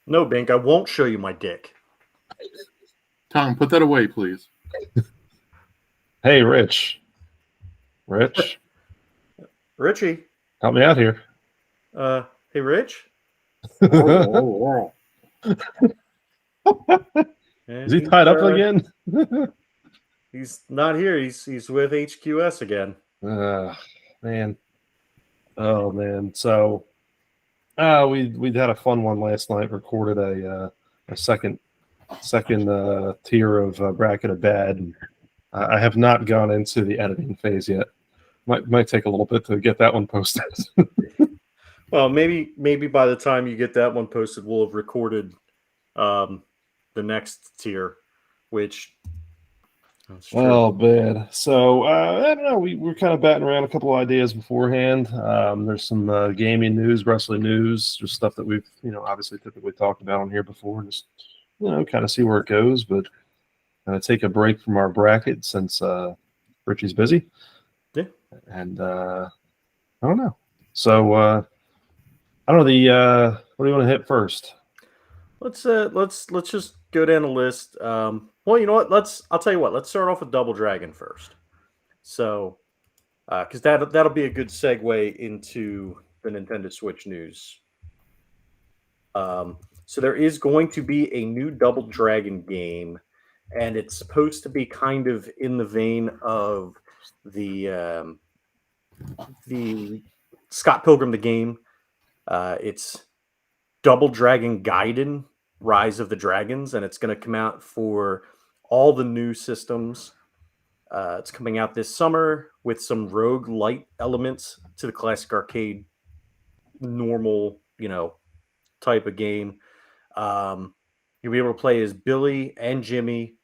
No, Bink, I won't show you my dick. Tom, put that away, please. Hey, Rich. Rich, Richie. help me out here. Hey, Rich. Oh. Is he tied up again? He's not here. He's with HQS again. Man. Oh man. So we had a fun one last night. Recorded a second tier of bracket of bad. And I have not gone into the editing phase yet. Might take a little bit to get that one posted. Well, maybe by the time you get that one posted, we'll have recorded the next tier, which. Oh, man. So, I don't know. We're kind of batting around a couple of ideas beforehand. There's some gaming news, wrestling news, just stuff that we've, obviously typically talked about on here before, and just, kind of see where it goes. But take a break from our bracket since Richie's busy. Yeah. And I don't know. So, I don't know. What do you want to hit first? Let's just go down the list. Well, you know what? I'll tell you what. Let's start off with Double Dragon first. So, because that'll be a good segue into the Nintendo Switch news. So there is going to be a new Double Dragon game, and it's supposed to be kind of in the vein of the Scott Pilgrim the game. It's Double Dragon Gaiden Rise of the Dragons, and it's going to come out for all the new systems. It's coming out this summer with some roguelite elements to the classic arcade normal, type of game. You'll be able to play as Billy and Jimmy,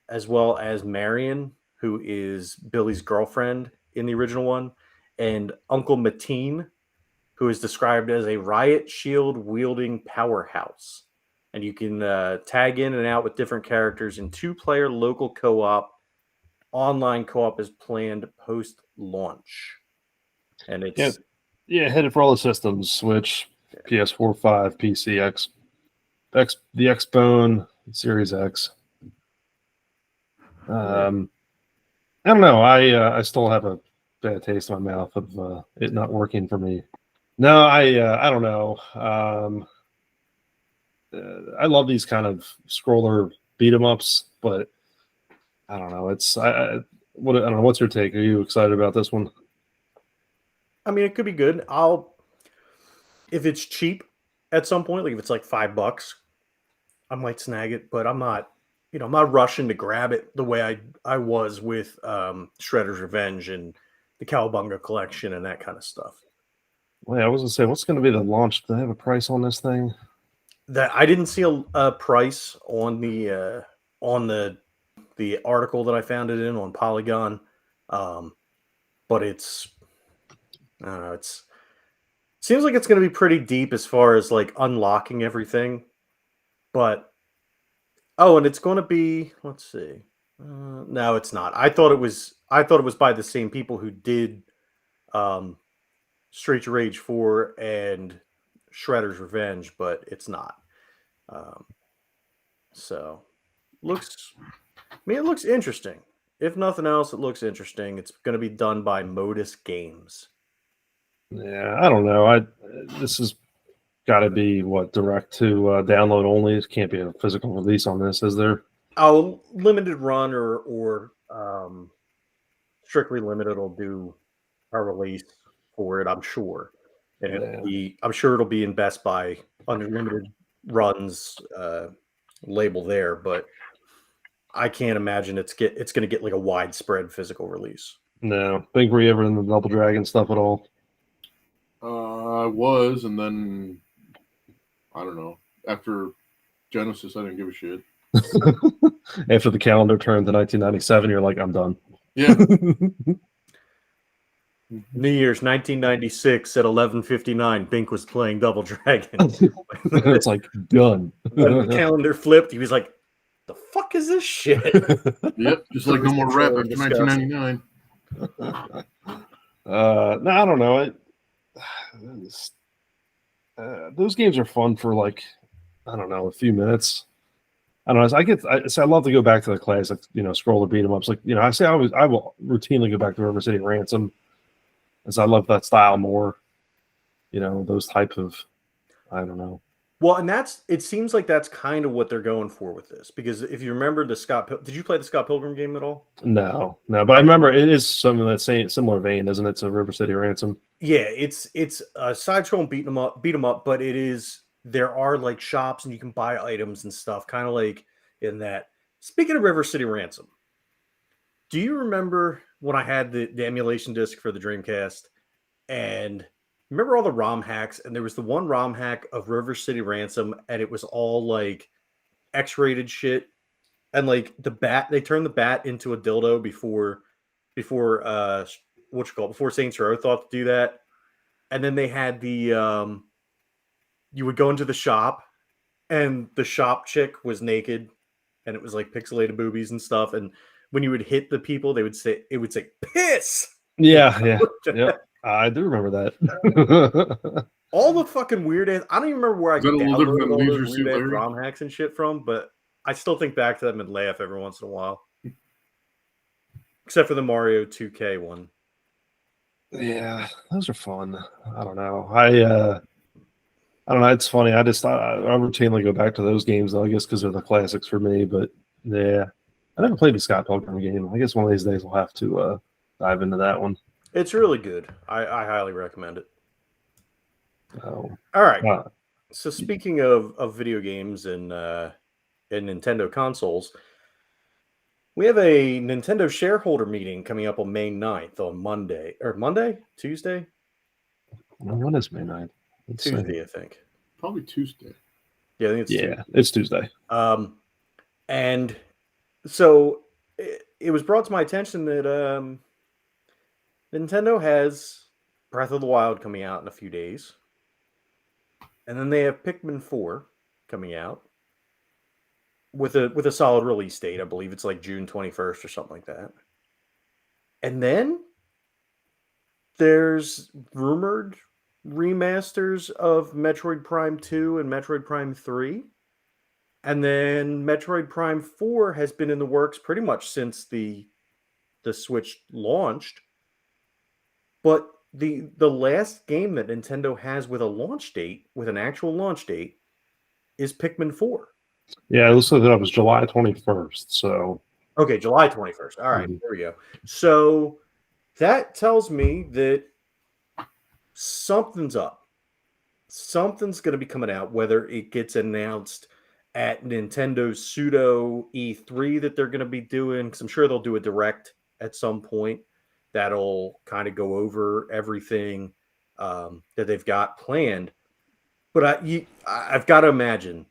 as well as Marion, who is Billy's girlfriend in the original one, and Uncle Mateen, who is described as a riot shield wielding powerhouse. And you can tag in and out with different characters in 2-player local co-op. Online co-op is planned post-launch. And it's... Yeah, headed for all the systems, Switch, PS4, 5, PC, X, the Xbone, Series X. I don't know. I still have a bad taste in my mouth of it not working for me. No, I don't know. I love these kind of scroller beat 'em ups, but I don't know. I don't know. What's your take? Are you excited about this one? I mean, it could be good. If it's cheap at some point, like if it's like $5, I might snag it. But I'm not, I'm not rushing to grab it the way I was with Shredder's Revenge and the Cowabunga collection and that kind of stuff. Well, I was gonna say, what's going to be the launch? Do they have a price on this thing? That I didn't see a price on the article that I found it in on Polygon, but it's, I don't know, seems like it's going to be pretty deep as far as like unlocking everything, but and it's going to be, let's see, no, it's not. I thought it was by the same people who did Streets of Rage 4 and Shredder's Revenge, but it's not. So it looks interesting. If nothing else, it looks interesting. It's going to be done by Modus Games. Yeah, I don't know. This has got to be direct to download only. It can't be a physical release on this, is there? Oh, limited run or strictly limited will do a release for it, I'm sure. And I'm sure it'll be in Best Buy unlimited runs label there, but I can't imagine it's going to get like a widespread physical release. No. Bink, were you ever in the Double Dragon stuff at all? I was, and then I don't know. After Genesis, I didn't give a shit. After the calendar turned to 1997, you're like, I'm done. Yeah. New Year's 1996 at 11:59, Bink was playing Double Dragon. It's like done. When the calendar flipped, he was like, "The fuck is this shit?" Yep, just like no more rap after 1999. No, I don't know. Those games are fun for like I don't know, a few minutes. I don't know. I love to go back to the classic, scroll or beat 'em ups. Like, I will routinely go back to River City Ransom, as I love that style more. Those type of, I don't know. Well, and it seems like that's kind of what they're going for with this, because if you remember did you play the Scott Pilgrim game at all? No, but I remember it is some of that same similar vein, isn't it? To River City Ransom. Yeah, it's a side-scrolling beat 'em up, but there are like shops and you can buy items and stuff, kind of like in that. Speaking of River City Ransom, do you remember when I had the emulation disc for the Dreamcast and remember all the ROM hacks? And there was the one ROM hack of River City Ransom, and it was all like X-rated shit, and like they turned the bat into a dildo before before Saints Row thought to do that. And then they had the you would go into the shop and the shop chick was naked and it was like pixelated boobies and stuff, and when you would hit the people it would say piss. Yeah. I do remember that. All the fucking weird ass, I don't even remember where I downloaded all those weird ass ROM hacks and shit from, but I still think back to them and laugh every once in a while. Except for the Mario 2K one. Yeah, those are fun. I don't know. I don't know. It's funny. I routinely go back to those games, I guess, because they're the classics for me. But yeah, I never played the Scott Pilgrim game. I guess one of these days we'll have to dive into that one. It's really good. I highly recommend it. Oh. All right. So speaking of video games and Nintendo consoles, we have a Nintendo shareholder meeting coming up on May 9th on Tuesday? When is May 9th? Tuesday, I think. Probably Tuesday. Yeah, I think it's Tuesday. It's Tuesday. And so it was brought to my attention that Nintendo has Breath of the Wild coming out in a few days. And then they have Pikmin 4 coming out with a solid release date. I believe it's like June 21st or something like that. And then there's rumored remasters of Metroid Prime 2 and Metroid Prime 3. And then Metroid Prime 4 has been in the works pretty much since the Switch launched. But the last game that Nintendo has with an actual launch date, is Pikmin 4. Yeah, it looks like that was July 21st. So okay, July 21st. All right, there we go. So that tells me that something's up. Something's going to be coming out, whether it gets announced at Nintendo's pseudo E3 that they're going to be doing, because I'm sure they'll do a direct at some point that'll kind of go over everything that they've got planned. But I've got to imagine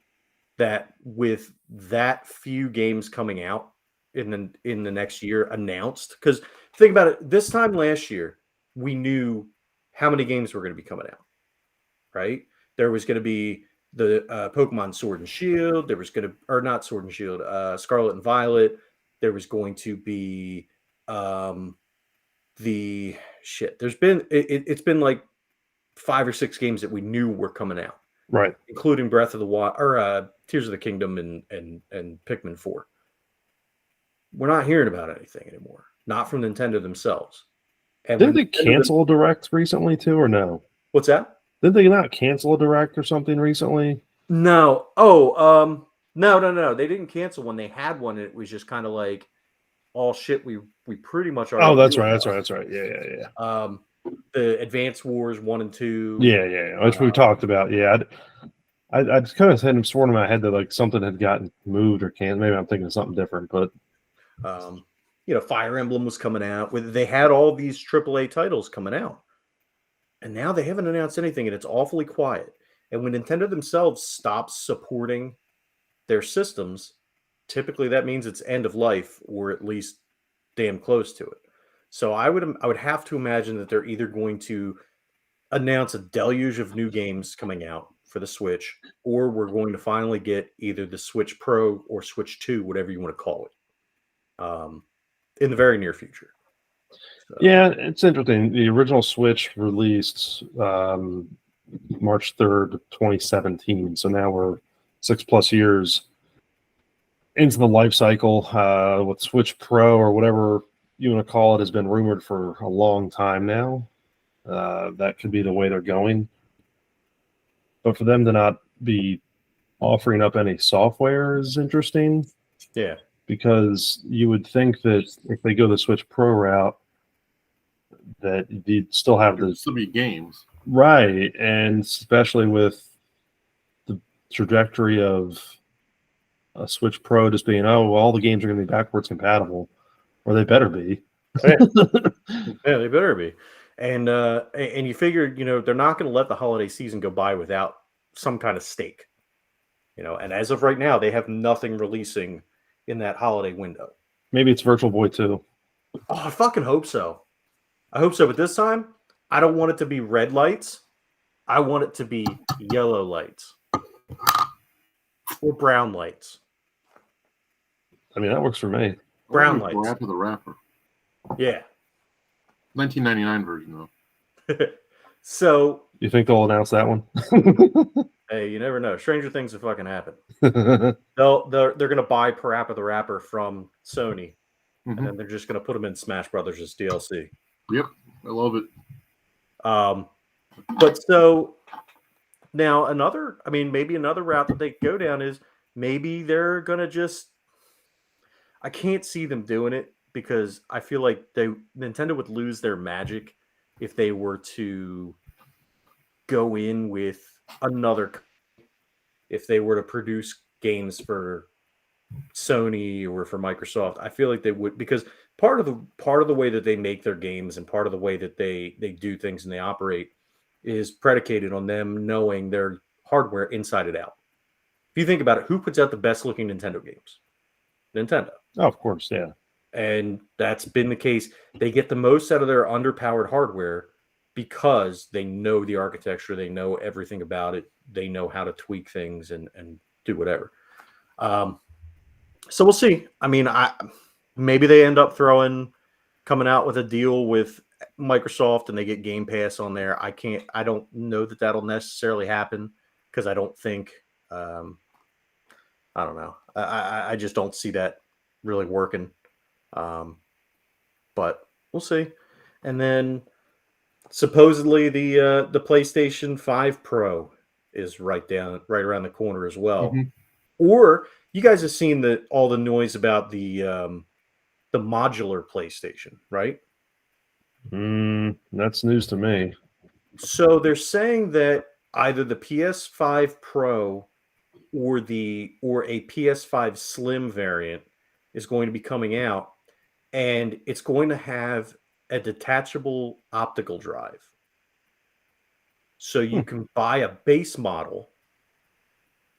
that with that few games coming out in the next year announced, because think about it, this time last year we knew how many games were going to be coming out, right? There was going to be the Pokemon Sword and Shield. There was going to, or not Sword and Shield, Scarlet and Violet. There was going to be There's been it's been like 5 or 6 games that we knew were coming out, right? Including Breath of the Wild or Tears of the Kingdom and Pikmin 4. We're not hearing about anything anymore. Not from Nintendo themselves. And didn't they cancel a Direct recently too, or no? What's that? Did they not cancel a Direct or something recently? No. Oh, no. They didn't cancel one. They had one. And it was just kind of like, all shit. We pretty much are. Oh, that's right. Yeah. The Advance Wars 1 and 2. Yeah. Which we talked about. Yeah. I just kind of had sworn in my head that like something had gotten moved or canceled. Maybe I'm thinking of something different, but Fire Emblem was coming out. They had all these AAA titles coming out, and now they haven't announced anything, and it's awfully quiet. And when Nintendo themselves stops supporting their systems, typically that means it's end of life, or at least damn close to it. So I would have to imagine that they're either going to announce a deluge of new games coming out for the Switch, or we're going to finally get either the Switch Pro or Switch 2, whatever you want to call it, in the very near future. So. Yeah, it's interesting. The original Switch released March 3rd, 2017. So now we're 6+ years into the life cycle. With Switch Pro or whatever you want to call it has been rumored for a long time now. That could be the way they're going. But for them to not be offering up any software is interesting. Yeah. Because you would think that if they go the Switch Pro route, that you'd still have There'd still be games. Right. And especially with the trajectory of a Switch Pro just being, well, all the games are going to be backwards compatible, or they better be. Yeah, they better be. And you figured, they're not going to let the holiday season go by without some kind of stake. And as of right now, they have nothing releasing in that holiday window. Maybe it's Virtual Boy 2. Oh, I fucking hope so. I hope so. But this time, I don't want it to be red lights. I want it to be yellow lights or brown lights. I mean, that works for me. Brown lights. Rapper the Rapper. Yeah. 1999 version, though. So. You think they'll announce that one? Hey, you never know. Stranger things have fucking happened. They're going to buy Parappa the Rapper from Sony, and then they're just going to put him in Smash Brothers as DLC. Yep, I love it. But so now maybe another route that they go down is maybe they're going to just. I can't see them doing it because I feel like Nintendo would lose their magic if they were to go in with another, if they were to produce games for Sony or for Microsoft. I feel like they would, because part of the way that they make their games and part of the way that they do things and they operate is predicated on them knowing their hardware inside and out. If you think about it, who puts out the best looking Nintendo games? Nintendo. Oh, of course, yeah. And that's been the case. They get the most out of their underpowered hardware because they know the architecture, they know everything about it, they know how to tweak things and do whatever. So we'll see. I mean, maybe they end up coming out with a deal with Microsoft and they get Game Pass on there. I don't know that that'll necessarily happen because I don't think, I don't know. I just don't see that really working. But we'll see. And then supposedly the PlayStation 5 Pro is right around the corner as well. Mm-hmm. Or you guys have seen all the noise about the modular PlayStation, right? That's news to me. So they're saying that either the PS5 Pro or a PS5 Slim variant is going to be coming out, and it's going to have a detachable optical drive. So you can buy a base model,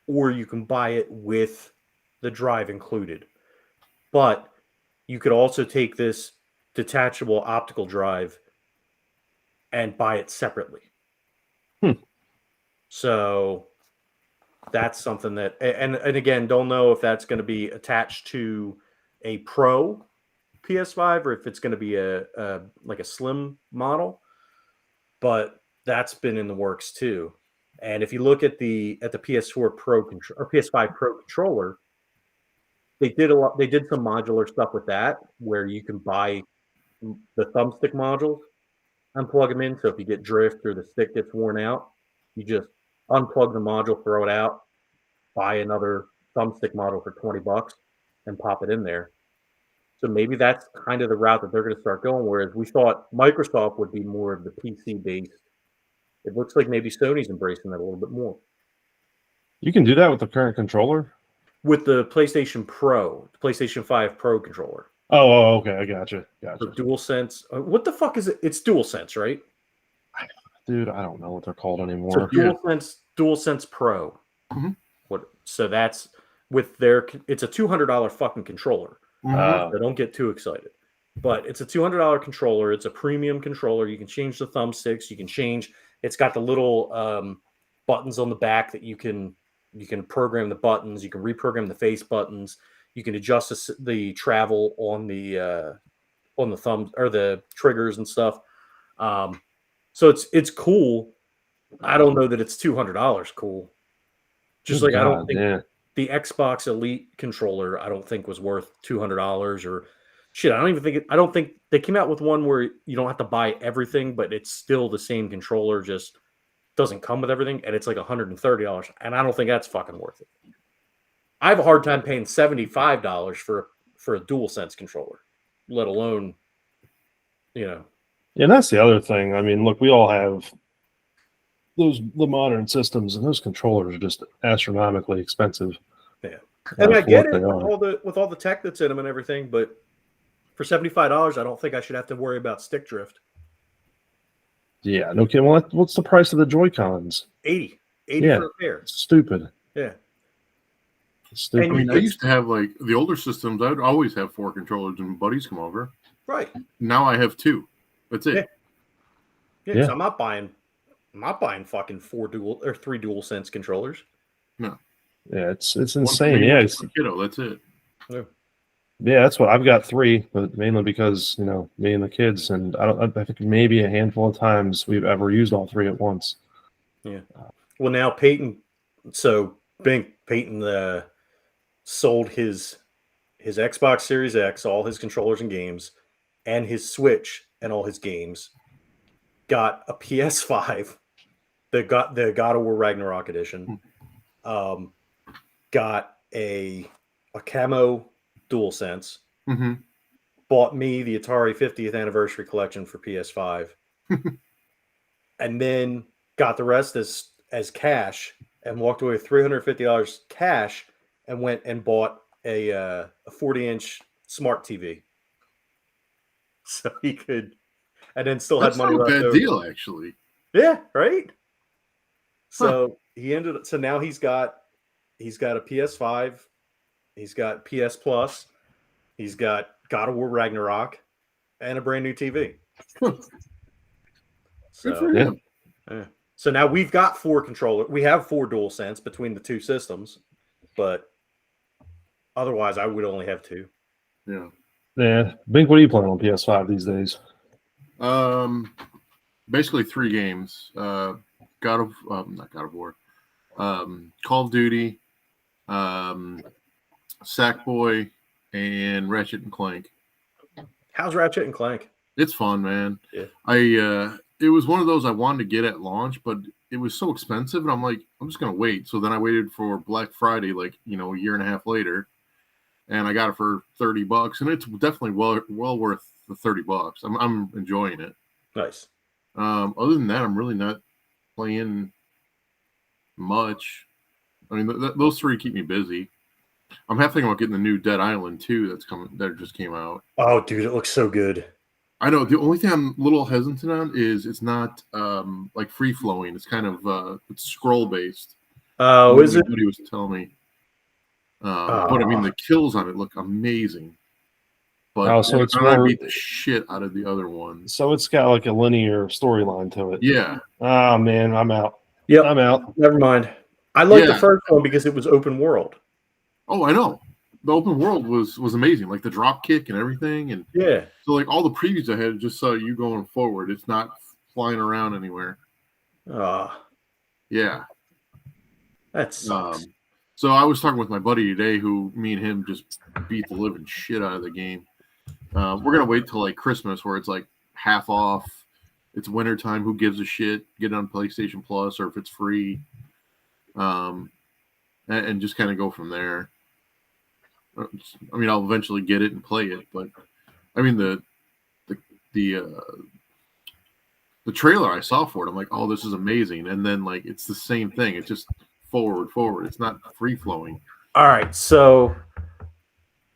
or you can buy it with the drive included. But you could also take this detachable optical drive and buy it separately. So that's something that, and again, don't know if that's going to be attached to a Pro PS5 or if it's going to be like a slim model, but that's been in the works too. And if you look at the PS4 Pro or PS5 Pro controller, they did some modular stuff with that where you can buy the thumbstick modules and plug them in. So if you get drift or the stick gets worn out, you just unplug the module, throw it out, buy another thumbstick module for $20 and pop it in there. So maybe that's kind of the route that they're going to start going, whereas we thought Microsoft would be more of the PC-based. It looks like maybe Sony's embracing that a little bit more. You can do that with the current controller? With the PlayStation Pro, the PlayStation 5 Pro controller. Oh, okay. I gotcha. The DualSense. What the fuck is it? It's DualSense, right? Dude, I don't know what they're called anymore. So DualSense Pro. Mm-hmm. So that's with it's a $200 fucking controller. So don't get too excited. But it's a $200 controller. It's a premium controller. You can change the thumbsticks. You can change. It's got the little buttons on the back that you can program the buttons. You can reprogram the face buttons. You can adjust the travel on the thumb or the triggers and stuff. So it's cool. I don't know that it's $200 cool. Just Good like I don't God, think yeah. the Xbox Elite controller, I don't think was worth $200 or shit. I don't think they came out with one where you don't have to buy everything, but it's still the same controller, just doesn't come with everything, and it's like $130, and I don't think that's fucking worth it. I have a hard time paying $75 for a DualSense controller, let alone, Yeah, and that's the other thing. I mean, look, we all have the modern systems, and those controllers are just astronomically expensive. Yeah, and I get it with with all the tech that's in them and everything, but for $75, I don't think I should have to worry about stick drift. Yeah, no kidding. Well, what's the price of the Joy-Cons? 80 yeah, for a pair. Stupid. Yeah. Stupid. I mean, I used to have like the older systems. I'd always have 4 controllers, and buddies come over. Right. Now I have 2. That's it. Yeah. So I'm not buying fucking 3 DualSense controllers. No. Yeah, it's insane. Yeah, it's kiddo. That's it. Yeah, that's what I've got 3, but mainly because me and the kids, and I think maybe a handful of times we've ever used all 3 at once. Yeah. Well, now Peyton sold his Xbox Series X, all his controllers and games, and his Switch and all his games. Got a PS5, the God of War Ragnarok edition. Got a camo DualSense. Mm-hmm. Bought me the Atari 50th anniversary collection for PS5, and then got the rest as cash, and walked away with $350 cash, and went and bought a 40-inch smart TV, so he could, and then still had money left over. That's not a bad deal, actually. Yeah, right. So So now he's got a PS5, he's got PS Plus, he's got God of War Ragnarok, and a brand new TV. So yeah. So now we've got 4 controllers. We have 4 DualSense between the 2 systems, but otherwise I would only have 2. Yeah. Yeah. Bink, what are you playing on PS5 these days? Basically 3 games. Not God of War. Call of Duty, Sackboy, and Ratchet and Clank. How's Ratchet and Clank? It's fun, man. Yeah. It was one of those I wanted to get at launch, but it was so expensive, and I'm like, I'm just gonna wait. So then I waited for Black Friday, a year and a half later, and I got it for $30, and it's definitely well worth the $30. I'm enjoying it. Nice. Other than that, I'm really not playing much. I mean, those 3 keep me busy. I'm half thinking about getting the new Dead Island 2 that just came out. Oh, dude, it looks so good. I know. The only thing I'm a little hesitant on is it's not like free flowing. It's kind of it's scroll based. Oh, is it? He was telling me. But I mean, the kills on it look amazing. But so it's I beat the shit out of the other ones. So it's got like a linear storyline to it. Yeah. Oh man, I'm out. Yep, I'm out. Never mind. I liked the first one because it was open world. Oh, I know. The open world was amazing, like the drop kick and everything, and so like all the previews I had just saw you going forward. It's not flying around anywhere. Yeah, that sucks. So I was talking with my buddy today, who me and him just beat the living shit out of the game. We're gonna wait till like Christmas, where it's like half off. It's wintertime. Who gives a shit? Get it on PlayStation Plus, or if it's free, and just kind of go from there. I mean, I'll eventually get it and play it, but I mean the trailer I saw for it, I'm like, oh, this is amazing, and then like it's the same thing. It's just forward. It's not free flowing. All right, so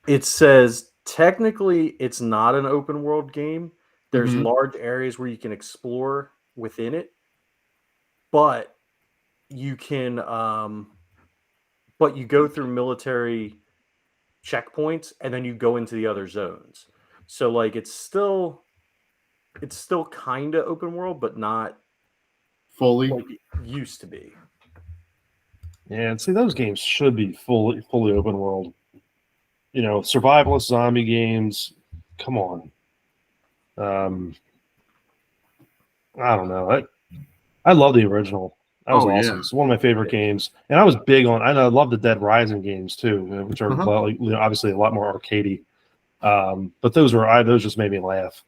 it says technically it's not an open world game. There's large areas where you can explore within it, but you can, but you go through military checkpoints and then you go into the other zones. So like it's still kind of open world, but not fully like it used to be. Yeah, and see, those games should be fully open world. Survivalist zombie games. Come on. I don't know. I love the original. That was awesome. It's one of my favorite games, and I was big on. I love the Dead Rising games too, which are obviously a lot more arcadey. But those just made me laugh.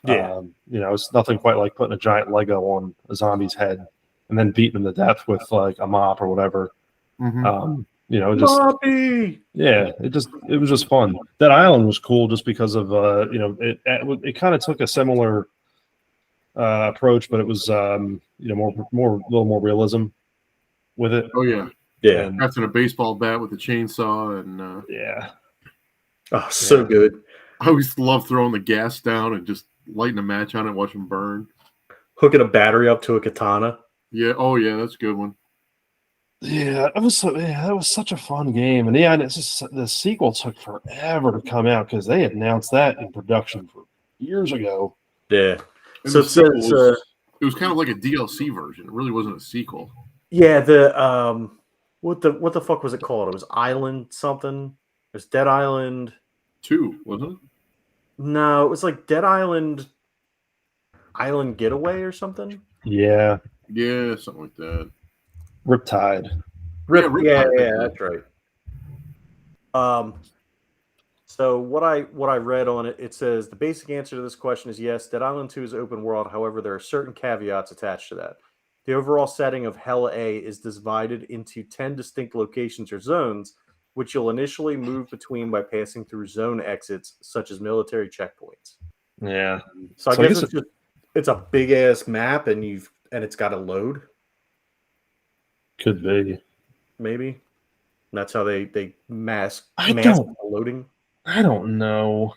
Yeah, It's nothing quite like putting a giant Lego on a zombie's head and then beating them to death with like a mop or whatever. It was just fun. That island was cool just because of it kind of took a similar approach, but it was a little more realism with it. Oh yeah, yeah. Crafting a baseball bat with a chainsaw and so good. I always love throwing the gas down and just lighting a match on it, watch them burn. Hooking a battery up to a katana. Yeah. Oh yeah, that's a good one. Yeah, that was such a fun game, and the sequel took forever to come out because they announced that in production for years ago. Yeah, and so it was kind of like a DLC version. It really wasn't a sequel. Yeah, the what the fuck was it called? It was Island something. It was Dead Island 2, wasn't it? No, it was like Dead Island Getaway or something. Yeah, something like that. Riptide. Yeah, that's right. So what I read on it, it says the basic answer to this question is yes. Dead Island 2 is open world. However, there are certain caveats attached to that. The overall setting of Hell A is divided into 10 distinct locations or zones, which you'll initially move between by passing through zone exits, such as military checkpoints. Yeah. So I guess it's a big ass map, and it's got to load. Could be. Maybe. That's how they mask loading. I don't know.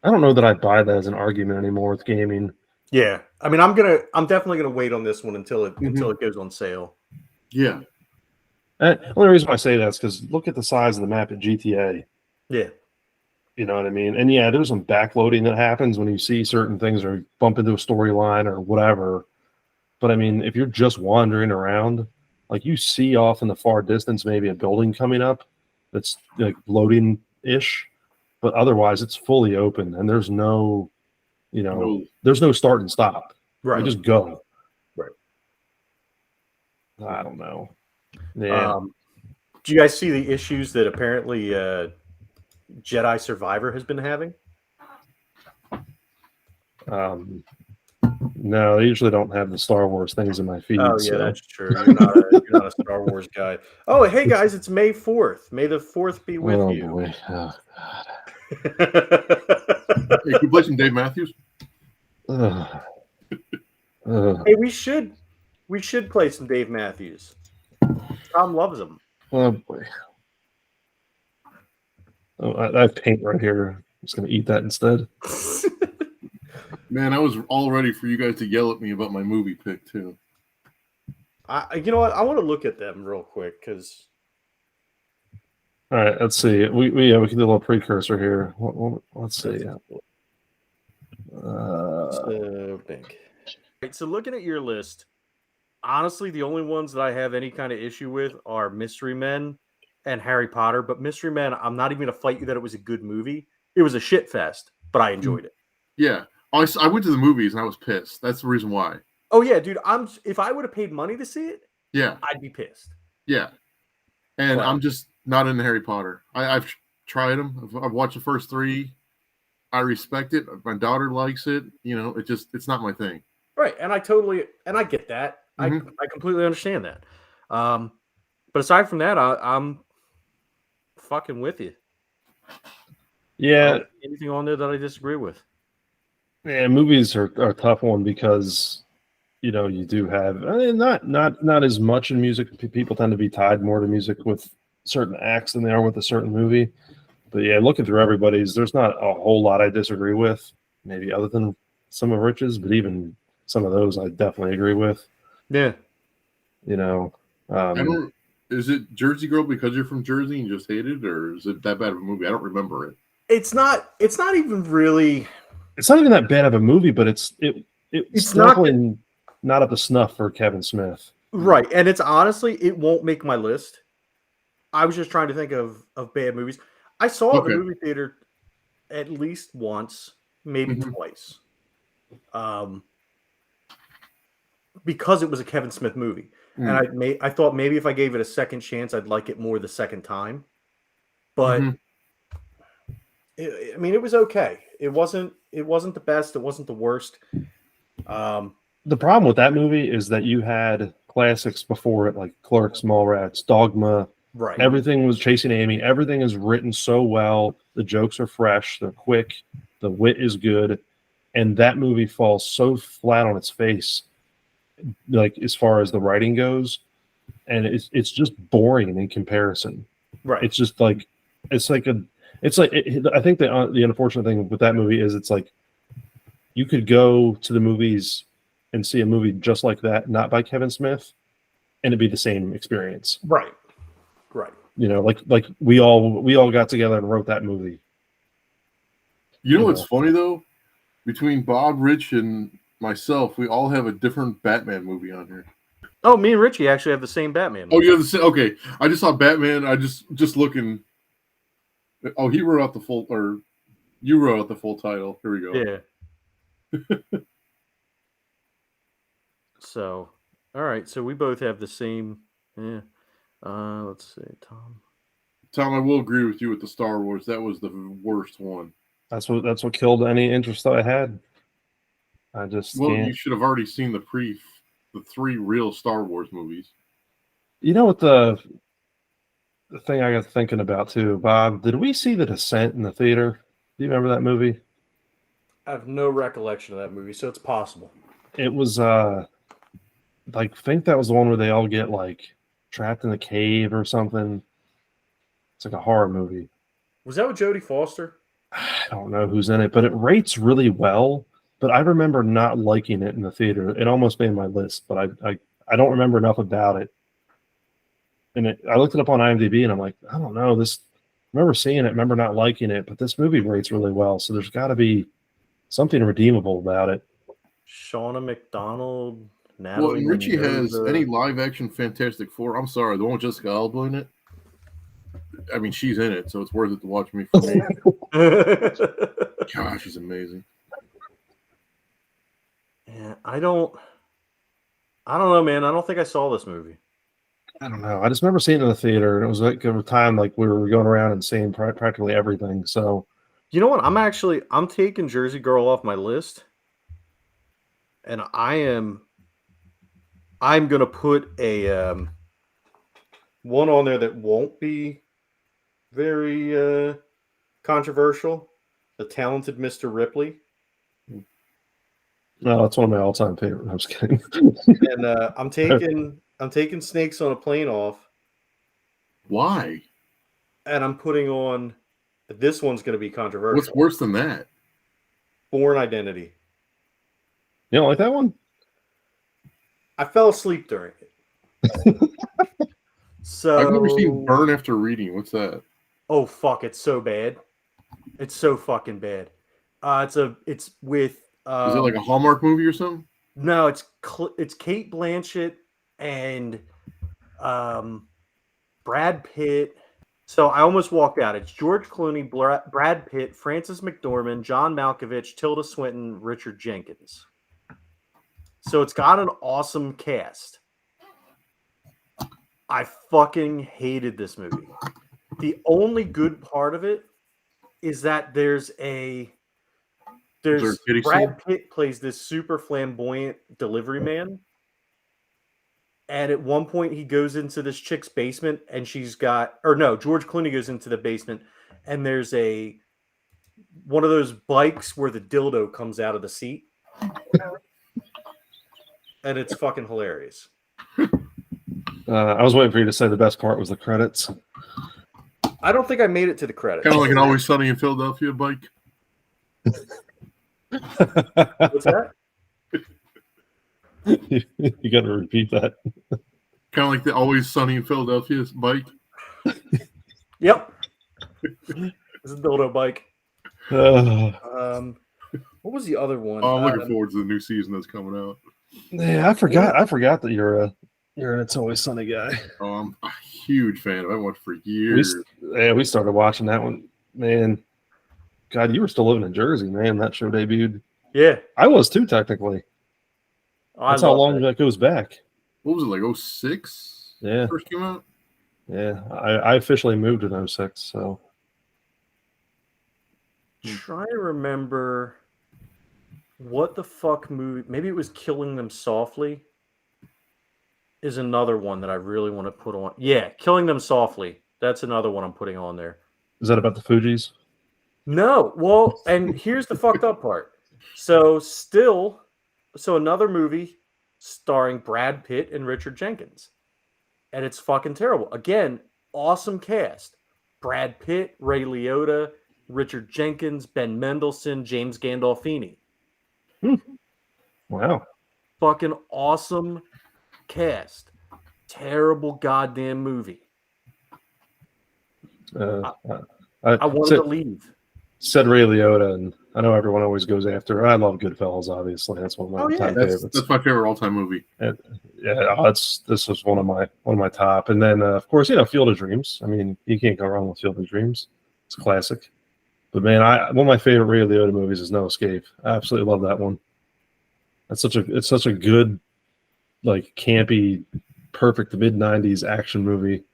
I don't know that I buy that as an argument anymore with gaming. Yeah, I mean, I'm definitely gonna wait on this one until it goes on sale. Yeah. The only reason why I say that is because look at the size of the map at GTA. Yeah. You know what I mean? And yeah, there's some backloading that happens when you see certain things or bump into a storyline or whatever. But I mean, if you're just wandering around, like you see off in the far distance, maybe a building coming up that's like loading-ish, but otherwise it's fully open and there's no start and stop. Right. You just go. Right. I don't know. Yeah. Do you guys see the issues that apparently Jedi Survivor has been having? No, I usually don't have the Star Wars things in my feed. Oh yeah, that's true. You're not a Star Wars guy. Oh, hey guys, it's May 4th. May the 4th be with you. Boy. Oh God. Hey, can you play some Dave Matthews? Hey, we should play some Dave Matthews. Tom loves him. Oh boy. Oh, I have paint right here. I'm just gonna eat that instead. Man, I was all ready for you guys to yell at me about my movie pick too. You know what? I want to look at them real quick because. All right, let's see. We can do a little precursor here. Let's see. Bink. Right, so looking at your list, honestly, the only ones that I have any kind of issue with are Mystery Men and Harry Potter. But Mystery Men, I'm not even going to fight you that it was a good movie. It was a shit fest, but I enjoyed it. Yeah. I went to the movies and I was pissed. That's the reason why. Oh yeah, dude. If I would have paid money to see it, yeah, I'd be pissed. Yeah, and I'm just not into Harry Potter. I've tried them. I've watched the first 3. I respect it. My daughter likes it. It's not my thing. Right, and I get that. Mm-hmm. I completely understand that. But aside from that, I'm fucking with you. Yeah. Anything on there that I disagree with? Yeah, movies are a tough one because you do have not as much in music. People tend to be tied more to music with certain acts than they are with a certain movie. But yeah, looking through everybody's, there's not a whole lot I disagree with, maybe other than some of Rich's, but even some of those I definitely agree with. Yeah. Is it Jersey Girl because you're from Jersey and just hate it, or is it that bad of a movie? I don't remember it. It's not even really. It's not even that bad of a movie, but it's definitely not up to snuff for Kevin Smith. Right, and it's honestly, it won't make my list. I was just trying to think of bad movies. I saw the movie theater at least once, maybe twice, because it was a Kevin Smith movie. And I thought maybe if I gave it a second chance, I'd like it more the second time. But it was okay. It wasn't the best. It wasn't the worst. The problem with that movie is that you had classics before it, like Clerks, Mallrats, Dogma. Right. Everything was Chasing Amy. Everything is written so well. The jokes are fresh. They're quick. The wit is good. And that movie falls so flat on its face, like as far as the writing goes. And it's just boring in comparison. Right. It's just like I think the unfortunate thing with that movie is it's like you could go to the movies and see a movie just like that, not by Kevin Smith, and it'd be the same experience. Right. Like we all got together and wrote that movie. You know what's funny though? Between Bob, Rich, and myself, we all have a different Batman movie on here. Oh, me and Richie actually have the same Batman movie. Oh, you have the same? Okay. I just saw Batman. I just looking. Oh, he wrote out the full, or you wrote out the full title. Here we go. Yeah. So, all right. So we both have the same. Yeah. Let's see, Tom. Tom, I will agree with you with the Star Wars. That was the worst one. That's what killed any interest that I had. I just can't. You should have already seen the 3 real Star Wars movies. You know what the thing I got thinking about too, Bob? Did we see The Descent in the theater? Do you remember that movie? I have no recollection of that movie, so it's possible. It was I think that was the one where they all get like trapped in a cave or something. It's like a horror movie. Was that with Jodie Foster? I don't know who's in it, but it rates really well. But I remember not liking it in the theater. It almost made my list, but I don't remember enough about it. And I looked it up on IMDb, and I'm like, I don't know. I remember seeing it, remember not liking it, but this movie rates really well. So there's got to be something redeemable about it. Shauna McDonald, Natalie. Well, and Richie has any live action Fantastic Four. I'm sorry, the one with Jessica Alba in it. I mean, she's in it, so it's worth it to watch me for me. Gosh, she's amazing. Yeah, I don't know, man. I don't think I saw this movie. I don't know. I just remember seeing it in the theater, and it was like a time like we were going around and seeing practically everything. So, you know what? I'm taking Jersey Girl off my list, and I'm gonna put a one on there that won't be very controversial. The Talented Mr. Ripley. No, that's one of my all-time favorite. I'm just kidding. And I'm taking Snakes on a Plane off. Why? And I'm putting on this one's going to be controversial. What's worse than that? Born Identity. You don't like that one? I fell asleep during it. So I've never seen Burn After Reading. What's that? Oh fuck! It's so bad. It's so fucking bad. It's with. Is it like a Hallmark movie or something? No, it's Kate Blanchett and Brad Pitt. So I almost walked out. It's George Clooney, Brad Pitt, Frances McDormand, John Malkovich, Tilda Swinton, Richard Jenkins. So it's got an awesome cast. I fucking hated this movie. The only good part of it is that there's Brad Pitt plays this super flamboyant delivery man. And at one point he goes into this chick's basement and George Clooney goes into the basement and there's one of those bikes where the dildo comes out of the seat. And it's fucking hilarious. I was waiting for you to say the best part was the credits. I don't think I made it to the credits. Kind of like an Always Sunny in Philadelphia bike. What's that? You got to repeat that. Kind of like the Always Sunny in Philadelphia bike. Yep. It's a dildo bike. What was the other one? Oh, I'm looking forward to the new season that's coming out. Yeah, I forgot that you're an It's Always Sunny guy. Oh, I'm a huge fan of it. I've watched for years. We started watching that one. Man, God, you were still living in Jersey, man. That show debuted. Yeah. I was too, technically. That's how long that goes back. what was it, like 06? Yeah. First came out? Yeah. I officially moved in 06, so. Try to remember what the fuck movie. Maybe it was Killing Them Softly. Is another one that I really want to put on. Yeah, Killing Them Softly. That's another one I'm putting on there. Is that about the Fugees? No. Well, and here's the fucked up part. So another movie starring Brad Pitt and Richard Jenkins. And it's fucking terrible. Again, awesome cast. Brad Pitt, Ray Liotta, Richard Jenkins, Ben Mendelsohn, James Gandolfini. Wow. Fucking awesome cast. Terrible goddamn movie. I wanted to leave. Said Ray Liotta, and I know everyone always goes after. I love Goodfellas, obviously. That's one of my top favorites. That's my favorite all-time movie. This was one of my top. And then, of course, Field of Dreams. I mean, you can't go wrong with Field of Dreams. It's a classic. But man, one of my favorite Ray Liotta movies is No Escape. I absolutely love that one. It's such a good, like, campy, perfect mid-90s action movie.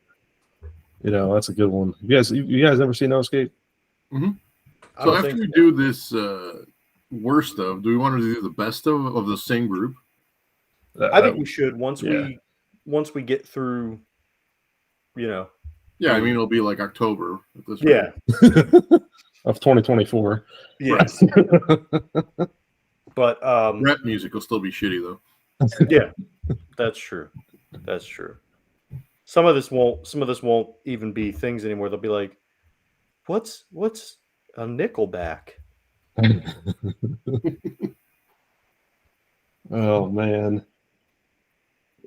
That's a good one. You guys ever seen No Escape? Mm-hmm. So after we do this worst of, do we want to do the best of the same group? I think we should once we get through, Yeah, I mean, it'll be like October at this rate. Of 2024. Yes. But rap music will still be shitty though. Yeah, that's true. That's true. Some of this won't even be things anymore. They'll be like, what's a Nickelback? Oh man.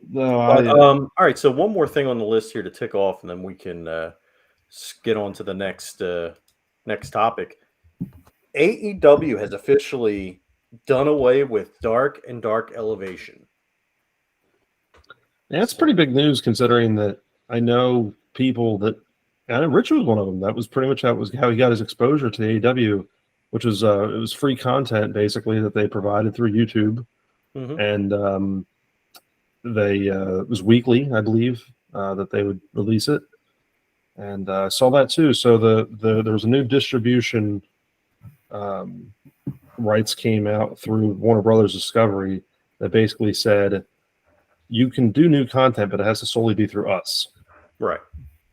No, all right. So one more thing on the list here to tick off, and then we can get on to the next topic. AEW has officially done away with Dark and Dark Elevation. Yeah, that's pretty big news considering that I know people that. I know Rich was one of them. That was pretty much how he got his exposure to AEW, which was it was free content basically that they provided through YouTube, and it was weekly, I believe, that they would release it, and I saw that too. So there was a new distribution rights came out through Warner Brothers Discovery that basically said you can do new content, but it has to solely be through us, right?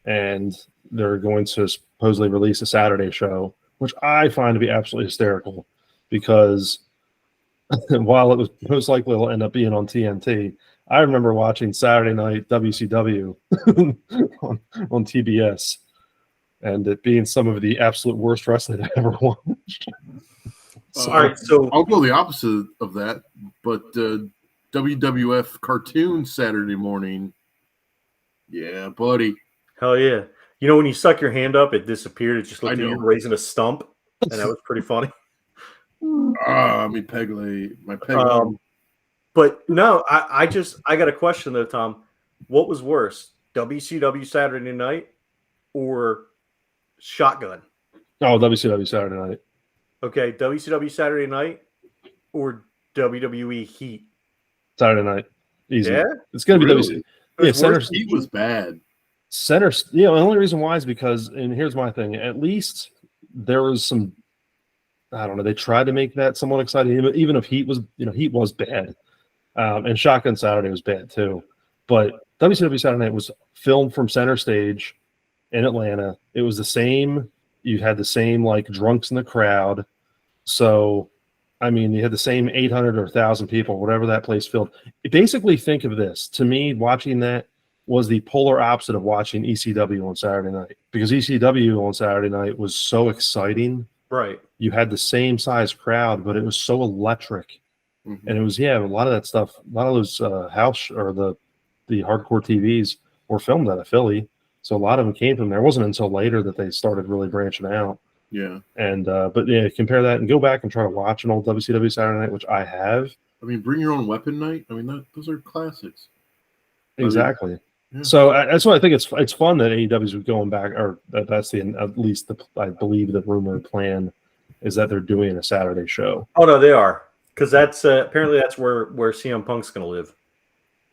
And they're going to supposedly release a Saturday show, which I find to be absolutely hysterical because while it was most likely will end up being on TNT, I remember watching Saturday night WCW on TBS and it being some of the absolute worst wrestling I ever watched. All right, so I'll go the opposite of that, but WWF cartoon Saturday morning. Yeah, buddy. Hell yeah. When you suck your hand up, it disappeared. It just looked at you raising a stump, and that was pretty funny. My peg leg. But no, I got a question though, Tom. What was worse, WCW Saturday Night or Shotgun? Oh, WCW Saturday Night. Okay, WCW Saturday Night or WWE Heat? Saturday Night. Easy. Yeah? It's going to be WCW. Yeah, Center Heat was bad. Center, the only reason why is because, and here's my thing, at least there was some, I don't know, they tried to make that somewhat exciting, even if Heat was bad. And Shotgun Saturday was bad too. But WCW Saturday Night was filmed from center stage in Atlanta. It was the same, you had the same like drunks in the crowd. So, I mean, you had the same 800 or 1,000 people, whatever that place filled. Basically, think of this. To me, watching that was the polar opposite of watching ECW on Saturday night, because ECW on Saturday night was so exciting. Right. You had the same size crowd, but it was so electric. Mm-hmm. And it was, a lot of that stuff, a lot of those house or the hardcore TVs were filmed out of Philly. So a lot of them came from there. It wasn't until later that they started really branching out. Yeah. And, but yeah, compare that and go back and try to watch an old WCW Saturday night, which I have. I mean, Bring Your Own Weapon night. I mean, those are classics. Exactly. Yeah. So that's why I think it's fun that AEW's going back, or that's at least I believe the rumor plan is that they're doing a Saturday show. Oh no, they are, because that's apparently that's where CM Punk's going to live.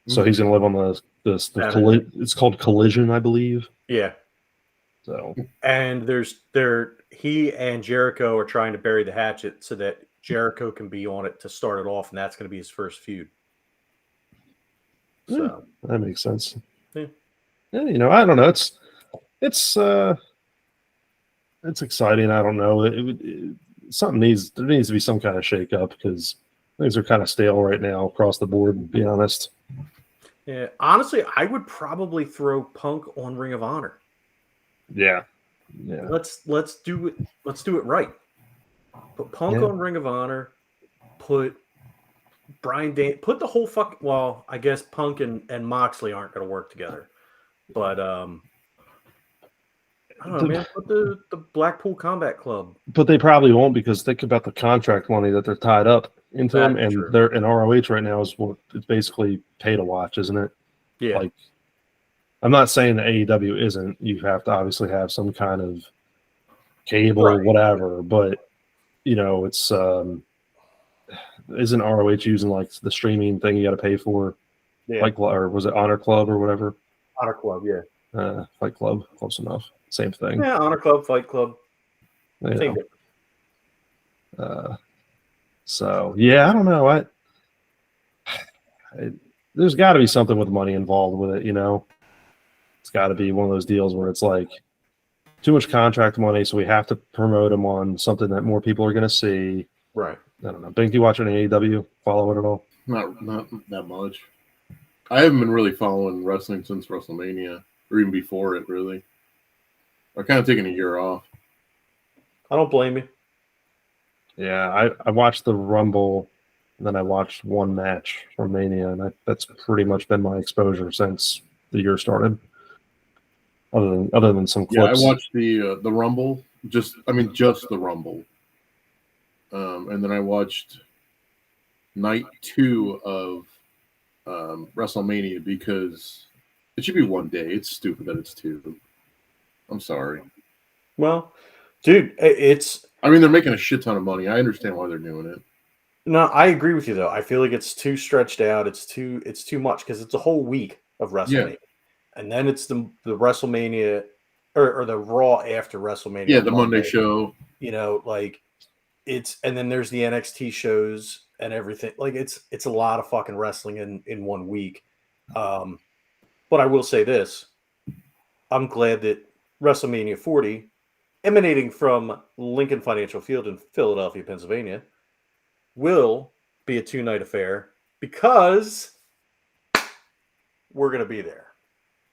So he's going to live on the it's called Collision, I believe. Yeah. So, and he and Jericho are trying to bury the hatchet so that Jericho can be on it to start it off, and that's going to be his first feud. So that makes sense. Yeah, I don't know. It's exciting. I don't know. There needs to be some kind of shake up because things are kind of stale right now across the board, to be honest. Yeah, honestly, I would probably throw Punk on Ring of Honor. Yeah. Let's do it. Let's do it right. Put Punk on Ring of Honor. Put put the whole well, I guess Punk and Moxley aren't going to work together, but I don't know, man. Put the Blackpool Combat Club. But they probably won't, because think about the contract money that they're tied up into them, and they're in ROH right now is what it's basically pay to watch, isn't it? Yeah. Like, I'm not saying that AEW isn't. You have to obviously have some kind of cable, whatever, but it's isn't ROH using like the streaming thing you got to pay for? Yeah. Like, or was it Honor Club or whatever? Honor Club, yeah. Fight Club, close enough. Same thing. Yeah, Honor Club, Fight Club. Same. So yeah, I don't know. There's got to be something with money involved with it. It's got to be one of those deals where it's like too much contract money, so we have to promote them on something that more people are going to see. Right. I don't know. Bink, do you watch any AEW? Follow it at all? Not that much. I haven't been really following wrestling since WrestleMania, or even before it, really. I've kind of taken a year off. I don't blame you. Yeah, I watched the Rumble, and then I watched one match from Mania, and that's pretty much been my exposure since the year started. Other than some clips. Yeah, I watched the Rumble, just the Rumble, and then I watched night 2 of WrestleMania, because it should be one day. It's stupid that it's 2. I'm sorry. Well, dude, they're making a shit ton of money. I understand why they're doing it. No, I agree with you though. I feel like it's too stretched out. It's too much, because it's a whole week of WrestleMania. Yeah. And then it's the WrestleMania or the Raw after WrestleMania. Yeah, the Monday show. And then there's the NXT shows and everything. Like it's a lot of fucking wrestling in 1 week. But I will say this. I'm glad that WrestleMania 40, emanating from Lincoln Financial Field in Philadelphia, Pennsylvania, will be a 2-night affair, because we're going to be there.